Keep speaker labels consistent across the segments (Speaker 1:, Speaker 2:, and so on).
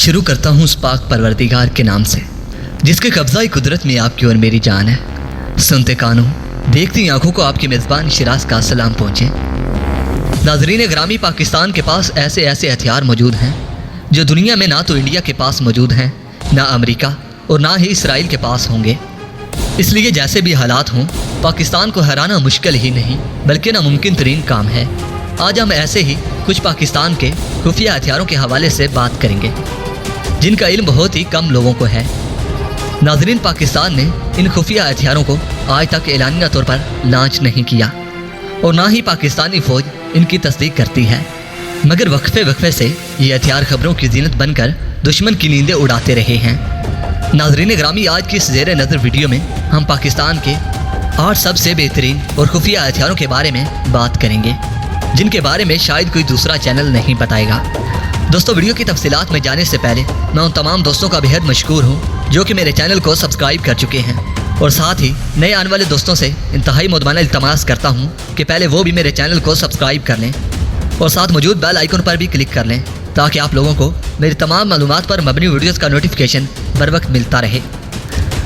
Speaker 1: शुरू करता हूँ उस पाक परवरदिगार के नाम से जिसके कब्ज़ा कुदरत में आपकी और मेरी जान है। सुनते कानों देखती आंखों को आपके मेज़बान शिराज का सलाम पहुँचे। नाज़रीन ग्रामी, पाकिस्तान के पास ऐसे ऐसे हथियार मौजूद हैं जो दुनिया में ना तो इंडिया के पास मौजूद हैं, ना अमेरिका और ना ही इसराइल के पास होंगे। इसलिए जैसे भी हालात हों, पाकिस्तान को हराना मुश्किल ही नहीं बल्कि नामुमकिन तरीन काम है। आज हम ऐसे ही कुछ पाकिस्तान के खुफिया हथियारों के हवाले से बात करेंगे जिनका इल्म बहुत ही कम लोगों को है। नाज़रीन, पाकिस्तान ने इन खुफिया हथियारों को आज तक एलानिया तौर पर लॉन्च नहीं किया और ना ही पाकिस्तानी फ़ौज इनकी तस्दीक करती है, मगर वक्फे से ये हथियार खबरों की जीनत बनकर दुश्मन की नींदें उड़ाते रहे हैं। नाज़रीन ग्रामी, आज की इस ज़ेरे नज़र वीडियो में हम पाकिस्तान के 8 सबसे बेहतरीन और खुफिया हथियारों के बारे में बात करेंगे जिनके बारे में शायद कोई दूसरा चैनल नहीं बताएगा। दोस्तों, वीडियो की तफसीलात में जाने से पहले मैं उन तमाम दोस्तों का बेहद मशकूर हूँ जो कि मेरे चैनल को सब्सक्राइब कर चुके हैं और साथ ही नए आने वाले दोस्तों से इंतहाई मुदमाना इल्तमास करता हूँ कि पहले वो भी मेरे चैनल को सब्सक्राइब कर लें और साथ मौजूद बेल आइकन पर भी क्लिक कर लें ताकि आप लोगों को मेरी तमाम मालूमात पर मबनी वीडियोस का नोटिफिकेशन बर वक्त मिलता रहे।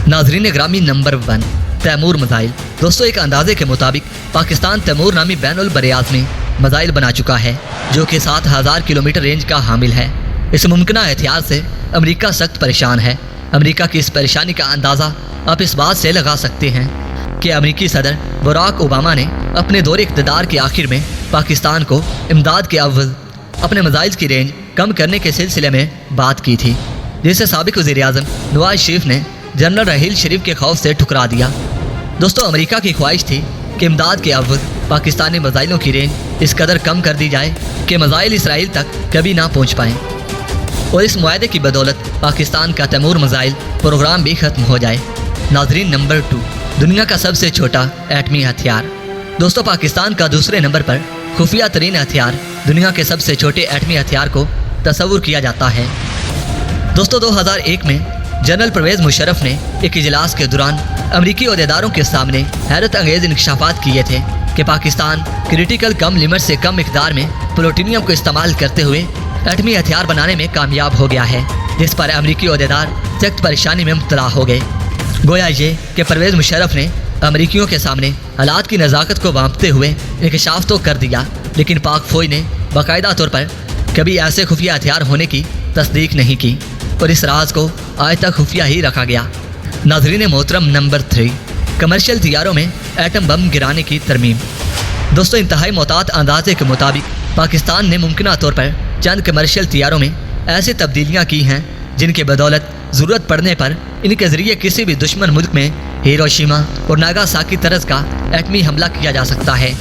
Speaker 1: नाज़रीन ग्रामी, नंबर 1, तैमूर मिसाइल। दोस्तों, एक अंदाजे के मुताबिक पाकिस्तान तैमूर नामी बैनुल बरेआज़मी मिसाइल बना चुका है जो कि 7000 किलोमीटर रेंज का हामिल है। इस मुमकिन हथियार से अमेरिका सख्त परेशान है। अमेरिका की इस परेशानी का अंदाज़ा आप इस बात से लगा सकते हैं कि अमेरिकी सदर बराक ओबामा ने अपने दौरे इक़्तिदार के आखिर में पाकिस्तान को इमदाद के अव्वल अपने मिसाइल की रेंज कम करने के सिलसिले में बात की थी, जिसे साबिक़ वज़ीर-ए-आज़म नवाज शरीफ ने जनरल राहील शरीफ के खौफ से ठुकरा दिया। दोस्तों, अमेरिका की ख्वाहिश थी कि इमदाद के अव्वल पाकिस्तानी मिसाइलों की रेंज इस कदर कम कर दी जाए कि मिसाइल इसराइल तक कभी ना पहुंच पाएँ और इस मुआहदे की बदौलत पाकिस्तान का तैमूर मिसाइल प्रोग्राम भी ख़त्म हो जाए। नाज़रीन, नंबर 2, दुनिया का सबसे छोटा एटमी हथियार। दोस्तों, पाकिस्तान का दूसरे नंबर पर खुफिया तरीन हथियार दुनिया के सबसे छोटे एटमी हथियार को तस्वुर किया जाता है। दोस्तों, 2001 में जनरल परवेज़ मुशर्रफ ने एक इजलास के दौरान अमरीकी अहदेदारों के सामने हैरत अंगेज़ इंकशाफात किए थे कि पाकिस्तान क्रिटिकल कम लिमिट से कम मिकदार में प्लूटोनियम को इस्तेमाल करते हुए एटमी हथियार बनाने में कामयाब हो गया है, जिस पर अमरीकी अहदेदार सख्त परेशानी में मुब्तला हो गए। गोया ये कि परवेज़ मुशर्रफ ने अमरीकियों के सामने हालात की नज़ाकत को भांपते हुए इंकशाफ तो कर दिया, लेकिन पाक फ़ौज ने बाकायदा तौर पर कभी ऐसे खुफिया हथियार होने की तस्दीक नहीं की और इस राज को आज तक खुफिया ही रखा गया। नाज़रीन मोहतरम, नंबर 3, कमर्शियल तैयारों में एटम बम गिराने की तरमीम। दोस्तों, इंतहाई मोहतात अंदाजे के मुताबिक पाकिस्तान ने मुमकिन तौर पर चंद कमर्शियल तैयारों में ऐसी तब्दीलियाँ की हैं जिनके बदौलत ज़रूरत पड़ने पर इनके ज़रिए किसी भी दुश्मन मुल्क में हिरोशिमा और नागासाकी तरज का एटमी हमला किया जा सकता है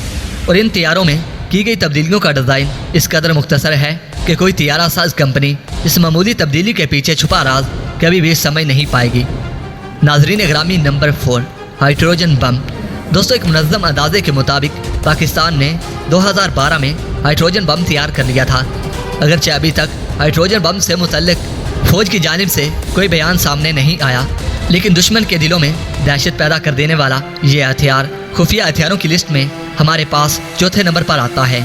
Speaker 1: और इन तैयारों में की गई तब्दीलियों का डिज़ाइन इस कदर मुख्तसर है कि कोई तैयारा साज कंपनी इस मामूली तब्दीली के पीछे छुपा राज कभी भी समझ नहीं पाएगी। नाज़रीन ग्रामी, नंबर 4, हाइड्रोजन बम। दोस्तों, एक मुनज़्ज़म अंदाजे के मुताबिक पाकिस्तान ने 2012 में हाइड्रोजन बम तैयार कर लिया था। अगरचे अभी तक हाइड्रोजन बम से मुतल्लिक फ़ौज की जानिब से कोई बयान सामने नहीं आया, लेकिन दुश्मन के दिलों में दहशत पैदा कर देने वाला ये हथियार खुफिया हथियारों की लिस्ट में हमारे पास चौथे नंबर पर आता है।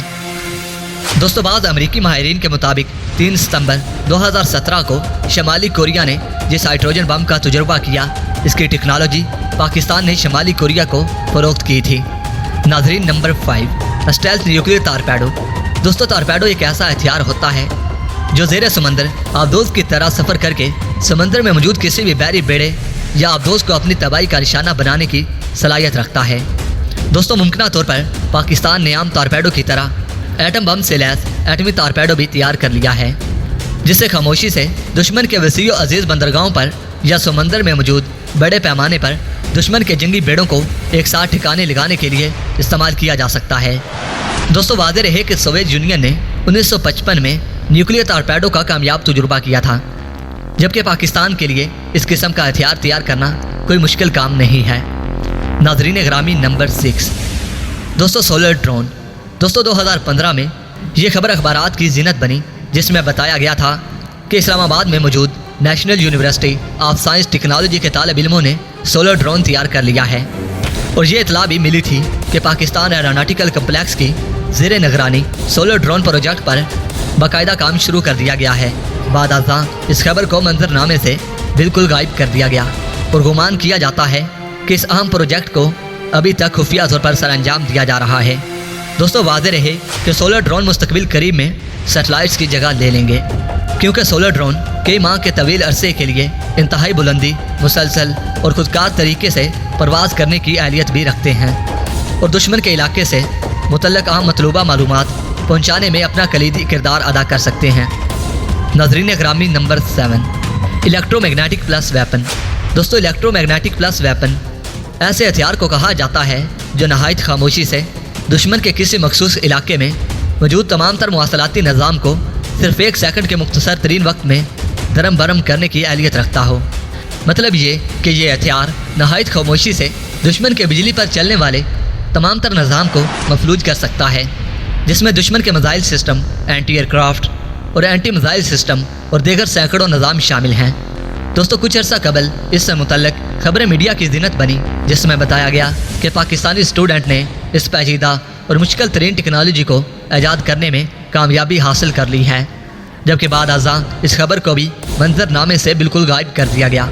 Speaker 1: दोस्तों, बाद अमरीकी माहिरीन के मुताबिक 3 सितंबर 2017 को शमाली कोरिया ने जिस हाइड्रोजन बम का तजुर्बा किया, इसकी टेक्नोलॉजी पाकिस्तान ने शमाली कोरिया को फ़रोख्त की थी। नाज़रीन, नंबर 5, स्टेल्थ न्यूक्लियर टारपेडो। दोस्तों, टारपेडो एक ऐसा हथियार होता है जो ज़ेरे समंदर आबदोज़ की तरह सफ़र करके समंदर में मौजूद किसी भी बहरी बेड़े या आबदोज़ को अपनी तबाही का निशाना बनाने की सलाहियत रखता है। दोस्तों, मुमकिन तौर पर पाकिस्तान ने आम टारपेडो की तरह एटम बम से लैस एटमी टारपेडो भी तैयार कर लिया है, जिससे खामोशी से दुश्मन के वसीओ अजीज़ बंदरगाहों पर या समंदर में मौजूद बड़े पैमाने पर दुश्मन के जंगी बेड़ों को एक साथ ठिकाने लगाने के लिए इस्तेमाल किया जा सकता है। दोस्तों, वाज़ेह रहे कि सोवियत यूनियन ने 1955 में न्यूक्लियर टारपेडो का कामयाब तजुर्बा किया था, जबकि पाकिस्तान के लिए इस किस्म का हथियार तैयार करना कोई मुश्किल काम नहीं है। नाज़रीन ग्रामी, नंबर 6, दोस्तों, सोलर ड्रोन। दोस्तों, 2015 में ये खबर अखबारात की जीनत बनी जिसमें बताया गया था कि इस्लामाबाद में मौजूद national university of science technology के तालिब इल्मों ने सोलर ड्रोन तैयार कर लिया है और ये इतला भी मिली थी कि पाकिस्तान एरोनॉटिकल कम्प्लेक्स की ज़ेरे निगरानी सोलर ड्रोन प्रोजेक्ट पर बाकायदा काम शुरू कर दिया गया है। بعد ازاں اس خبر کو منظرنامے سے بالکل غائب کر دیا گیا اور گمان کیا جاتا ہے کہ اس اہم پروجیکٹ کو ابھی تک خفیہ طور پر سر انجام دیا جا رہا ہے۔ دوستو واضح رہے کہ سولر ڈرون مستقبل قریب میں سیٹلائٹس کی جگہ لے لیں گے، کیونکہ سولر ڈرون کئی ماہ کے طویل عرصے کے لیے انتہائی بلندی، مسلسل اور خودکار طریقے سے پرواز کرنے کی اہلیت بھی رکھتے ہیں اور دشمن کے علاقے سے متعلق اہم مطلوبہ معلومات پہنچانے میں اپنا کلیدی کردار ادا کر سکتے ہیں۔ ناظرین گرامی، number 7، electro magnetic plus weapon. دوستو الیکٹرو میگنیٹک پلس ویپن ایسے ہتھیار کو کہا جاتا ہے جو نہایت خاموشی سے دشمن کے کسی مخصوص علاقے میں موجود تمام تر مواصلاتی نظام کو صرف 1 سیکنڈ کے مختصر ترین وقت میں درم برم کرنے کی اہلیت رکھتا ہو۔ مطلب یہ کہ یہ ہتھیار نہایت خاموشی سے دشمن کے بجلی پر چلنے والے تمام تر نظام کو مفلوج کر سکتا ہے، جس میں دشمن کے missile system, anti aircraft اور اینٹی میزائل سسٹم اور دیگر سینکڑوں نظام شامل ہیں۔ دوستو کچھ عرصہ قبل اس سے متعلق خبریں میڈیا کی زینت بنی، جس میں بتایا گیا کہ پاکستانی اسٹوڈنٹ نے اس پیچیدہ اور مشکل ترین ٹیکنالوجی کو ایجاد کرنے میں کامیابی حاصل کر لی ہے، جبکہ بعد ازاں اس خبر کو بھی منظرنامے سے بالکل غائب کر دیا گیا۔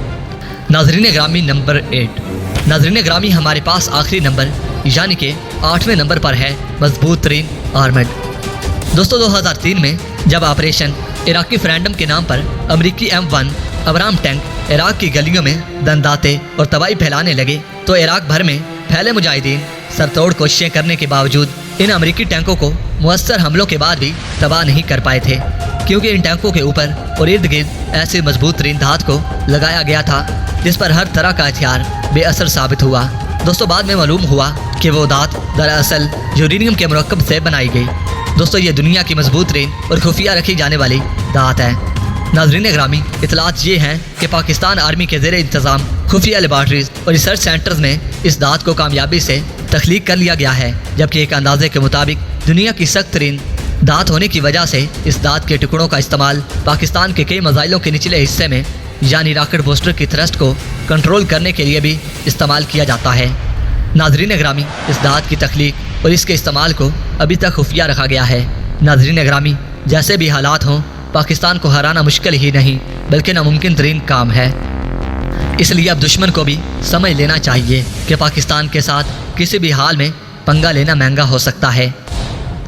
Speaker 1: ناظرین گرامی، نمبر 8۔ ناظرین گرامی، ہمارے پاس آخری نمبر یعنی کہ 8ویں نمبر پر ہے مضبوط ترین آرمڈ۔ دوستو 2003 میں جب آپریشن عراقی فرینڈم کے نام پر امریکی M1 ابرام ٹینک عراق کی گلیوں میں دنداتے اور تباہی پھیلانے لگے تو عراق بھر میں پھیلے مجاہدین سر توڑ کوششیں کرنے کے باوجود ان امریکی ٹینکوں کو مؤثر حملوں کے بعد بھی تباہ نہیں کر پائے تھے، کیونکہ ان ٹینکوں کے اوپر اور ارد گرد ایسے مضبوط ترین دھات کو لگایا گیا تھا جس پر ہر طرح کا ہتھیار بے اثر ثابت ہوا۔ دوستو بعد میں معلوم ہوا کہ وہ دھات دراصل یورینیم کے مرکب سے بنائی گئی۔ دوستو یہ دنیا کی مضبوط ترین اور خفیہ رکھی جانے والی دھات ہے۔ ناظرین گرامی، اطلاعات یہ ہیں کہ پاکستان آرمی کے زیر انتظام خفیہ لیبارٹریز اور ریسرچ سینٹرز میں اس دھات کو کامیابی سے تخلیق کر لیا گیا ہے، جبکہ ایک اندازے کے مطابق دنیا کی سخت ترین دھات ہونے کی وجہ سے اس دھات کے ٹکڑوں کا استعمال پاکستان کے کئی میزائلوں کے نچلے حصے میں یعنی راکٹ بوسٹر کی تھرسٹ کو کنٹرول کرنے کے لیے بھی استعمال کیا جاتا ہے۔ ناظرین گرامی، اس دھات کی تخلیق اور اس کے استعمال کو ابھی تک خفیہ رکھا گیا ہے۔ ناظرین گرامی، جیسے بھی حالات ہوں، پاکستان کو ہرانا مشکل ہی نہیں بلکہ ناممکن ترین کام ہے۔ اس لیے اب دشمن کو بھی سمجھ لینا چاہیے کہ پاکستان کے ساتھ کسی بھی حال میں پنگا لینا مہنگا ہو سکتا ہے۔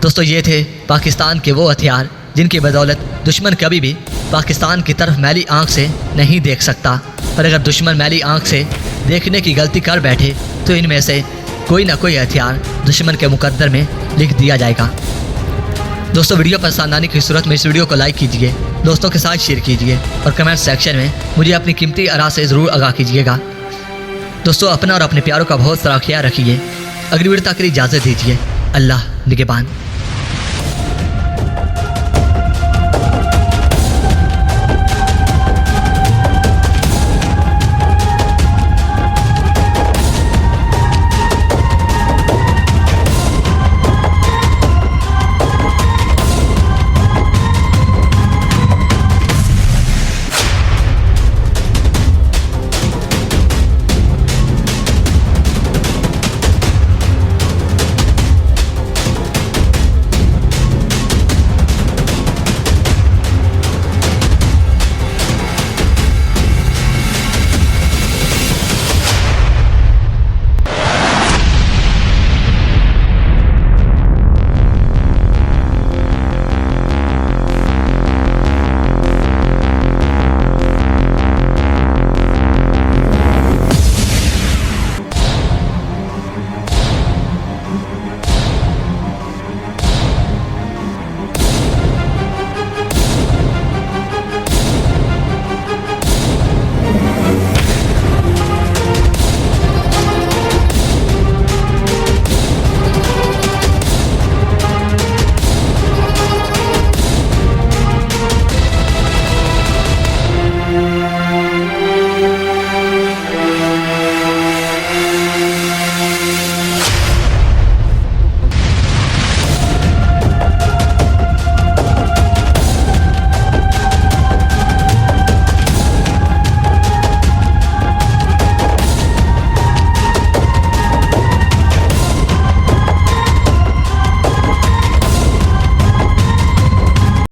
Speaker 1: دوستو یہ تھے پاکستان کے وہ ہتھیار جن کی بدولت دشمن کبھی بھی پاکستان کی طرف میلی آنکھ سے نہیں دیکھ سکتا، اور اگر دشمن میلی آنکھ سے دیکھنے کی غلطی کر بیٹھے تو ان میں سے کوئی نہ کوئی ہتھیار دشمن کے مقدر میں لکھ دیا جائے گا۔ دوستو ویڈیو پسند آنے کی صورت میں اس ویڈیو کو لائک کیجئے، دوستوں کے ساتھ شیئر کیجئے اور کمنٹ سیکشن میں مجھے اپنی قیمتی آراء سے ضرور آگاہ کیجئے گا۔ دوستو اپنا اور اپنے پیاروں کا بہت سارا خیال رکھیے۔ اگلی ویڈیو تک کے لیے اجازت دیجیے۔ اللہ نگہبان۔